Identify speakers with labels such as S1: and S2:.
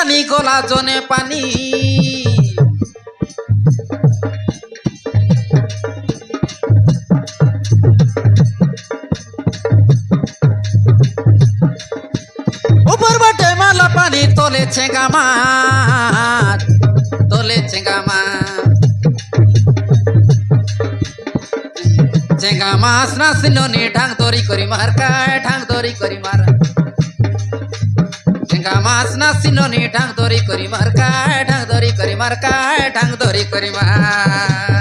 S1: পানি গলা জনে পানি উপর বাটে মালা পানি তোলে ছেঙ্গা মাছ তোলে ছেঙ্গা মাছ ছেঙ্গা মাছ না সিননি ঢাং দড়ি করি মার কায় ঢাং দড়ি করি মার ছেঙ্গা মাছ না সিননি ঢাং দড়ি করি মার কায় ঢাং দড়ি করি মার কায় ঢাং দড়ি করি মার